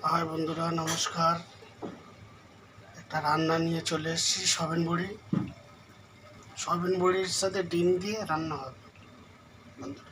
High বন্ধুরা, নমস্কার। একটা রান্না নিয়ে চলে এসেছি, সয়াবিন বড়ি। সয়াবিন বড়ির সাথে ডিম দিয়ে রান্না হবে বন্ধুরা।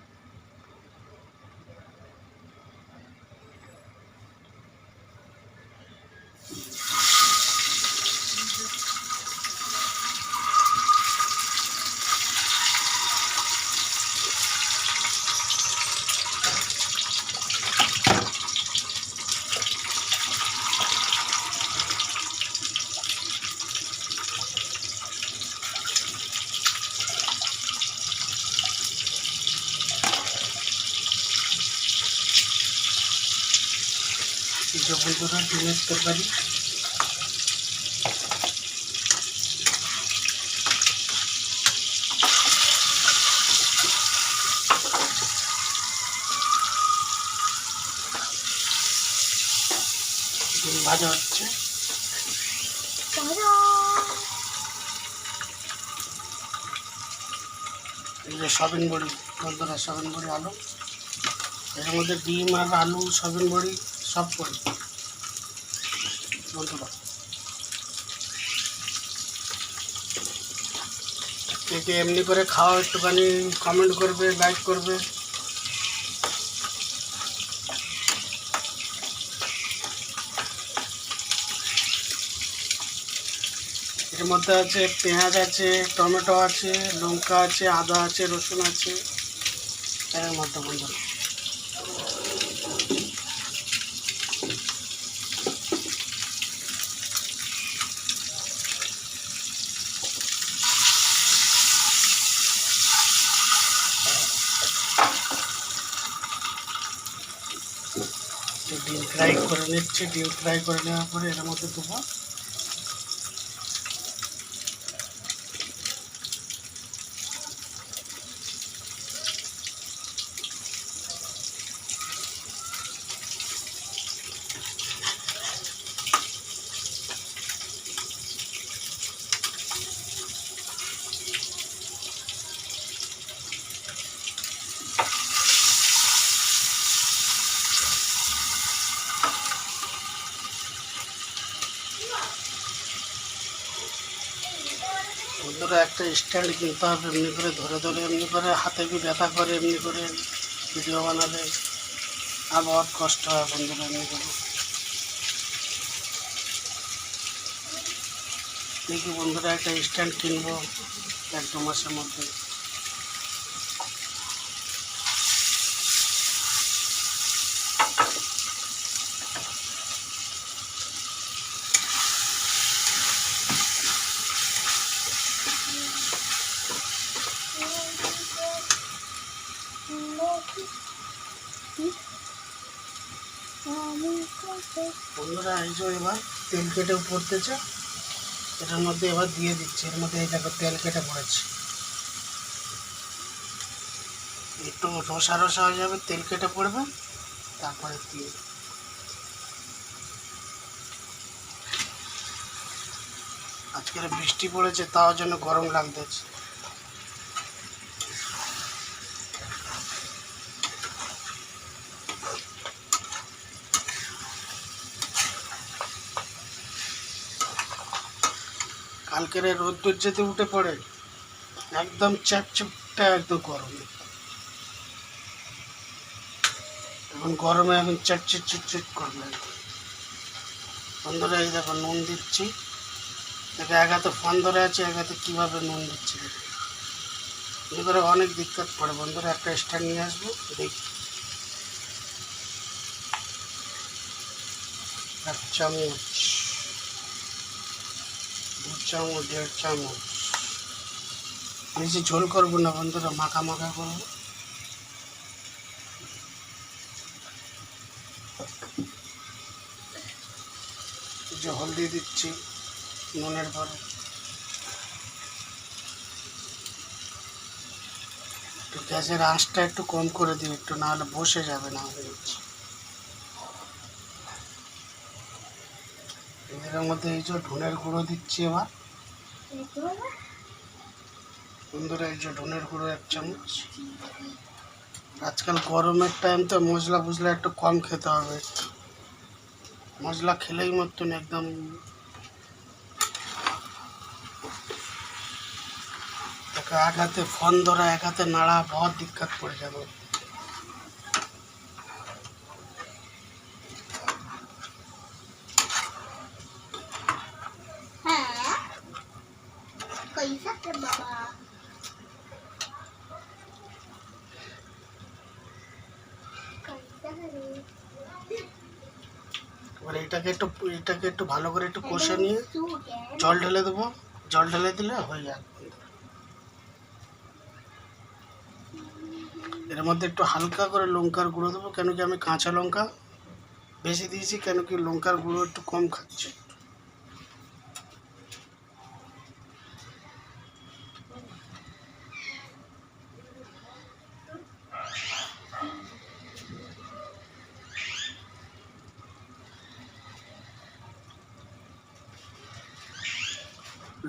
এই যে বন্ধুরা, ডিমের তরকারি। ডিম ভাজা হচ্ছে। এই যে সয়াবিন বড়ি বন্ধুরা, সয়াবিন বড়ি, আলু। এর মধ্যে ডিম আর আলু, সয়াবিন বড়ি সব পড়ে বন্ধুরা। একে এমনি করে খাওয়া, একটুখানি কমেন্ট করবে, লাইক করবে। এর মধ্যে আছে পেঁয়াজ আছে, টমেটো আছে, লঙ্কা আছে, আদা আছে, রসুন আছে এর মধ্যে বন্ধুরা। ডিম ফ্রাই করে নিচ্ছি। ডিম ফ্রাই করে নেওয়ার পরে এর মধ্যে দেবো বন্ধুরা। একটা স্ট্যান্ড কিনতে হবে, এমনি করে ধরে ধরে, এমনি করে হাতে কি ব্যথা করে, এমনি করে ভিডিও বানালে আর বহুত কষ্ট হয় বন্ধুরা। এমনি করে দেখি বন্ধুরা, একটা স্ট্যান্ড কিনবো 1-2 মাসের মধ্যে। বন্ধুরা, এই যে এবার তেল কেটে পড়তেছে, এটার মধ্যে এবার দিয়ে দিচ্ছি। এর মধ্যে এই দেখো তেল কেটে পড়েছে, একটু রসা রসা হয়ে যাবে, তেল কেটে পড়বে, তারপরে দিয়ে। আজকের বৃষ্টি পড়েছে, তাও জন্য গরম লাগতেছে। কালকের রোদ্দুর যেতে উঠে পড়ে, একদম চ্যাপচ্যাপটা একদম গরম। এখন গরমে এখন চিটচিট চিটচিট করবে বন্ধুরা। এই দেখো নুন দিচ্ছি, দেখো এক হাতে ফোন ধরে আছে, এক হাতে কীভাবে নুন দিচ্ছি। এই করে অনেক দিক্কত পড়ে বন্ধুরা। একটা স্ট্যান্ড নিয়ে আসবো, দেখি। 1 চামচ, 2 চামচ, 1.5 চামচ। বেশি ঝোল করবো না বন্ধুরা, মাখা মাখা করবো। যে হলদি দিচ্ছি নুনের পরে। একটু গ্যাসের আঁচটা একটু কম করে দিই, একটু, নাহলে বসে যাবে না হয়ে যাচ্ছে। এর মধ্যে এই যে ধনের গুঁড়ো দিচ্ছি এবার বন্ধুরা। এই যে ধনের গুঁড়ো 1 চামচ। আজকাল গরমের টাইম তো মশলা ফসলা একটু কম খেতে হবে। মশলা খেলেই মতন একদম এক হাতে ফোন ধরা, এক হাতে নাড়া, বহুত দিক্কত পড়ে যাবে। এবার এটাকে একটু ভালো করে একটু কষে নিয়ে জল ঢেলে দেবো। জল ঢেলে দিলে হয়ে যাবে। এর মধ্যে একটু হালকা করে লঙ্কার গুঁড়ো দেবো, কেন কি আমি কাঁচা লঙ্কা বেশি দিয়েছি, কেন কি লঙ্কার গুঁড়ো একটু কম খাচ্ছি।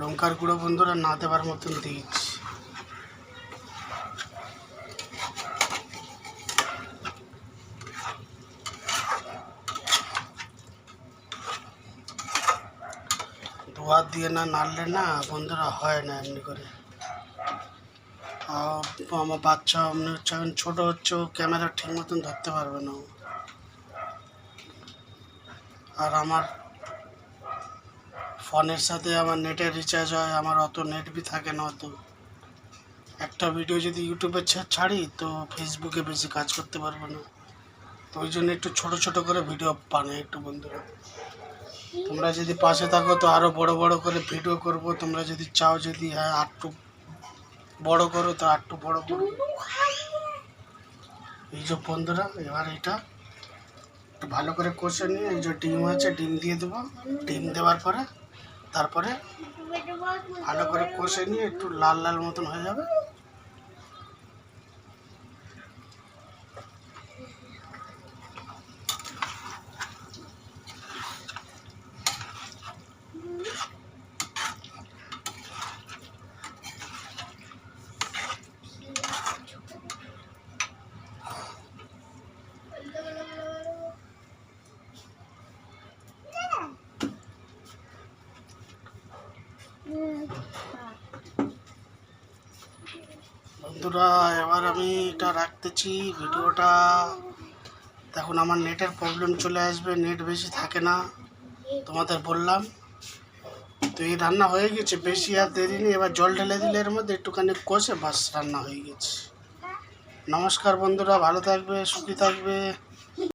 লঙ্কার গুঁড়ো বন্ধুরা না দেওয়ার মতন দিয়েছি। হাত দিয়ে না নাড়লে না বন্ধুরা হয় না এমনি করে। আমার বাচ্চা এমনি হচ্ছে, এখন ছোটো হচ্ছে, ও ক্যামেরা ঠিক মতন ধরতে পারবে না। আর আমার ফোনের সাথে আমার নেটের রিচার্জ হয়, আমার অত নেট বি থাকে না অত। একটা ভিডিও যদি ইউটিউবে ছাড়ি তো ফেসবুকে বেশি কাজ করতে পারবো না, তো ওই জন্য একটু ছোটো ছোটো করে ভিডিও বানাই একটু বন্ধুরা। তোমরা যদি পাশে থাকো তো আরও বড় বড় করে ভিডিও করব। তোমরা যদি চাও যদি হ্যাঁ আরটু বড় করো তো আরটু বড় করো। এই যে বন্ধুরা, এবার এটা একটু ভালো করে কষে নিয়ে এই যে ডিম আছে ডিম দিয়ে দেবো। ডিম দেওয়ার পরে তারপরে ভালো করে কষে নিয়ে একটু লাল লাল মতন হয়ে যাবে। বন্ধুরা এবার আমি এটা রাখতেছি ভিডিওটা। এখন আমার নেটের প্রবলেম চলে আসবে, নেট বেশি থাকে না, তোমাদের বললাম তো। এই রান্না হয়ে গেছে, বেশি আর দেরি নেই। এবার জল ঢেলে দিলে এর মধ্যে একটুখানি কষে বাস রান্না হয়ে গেছে। নমস্কার বন্ধুরা, ভালো থাকবে, সুখী থাকবে।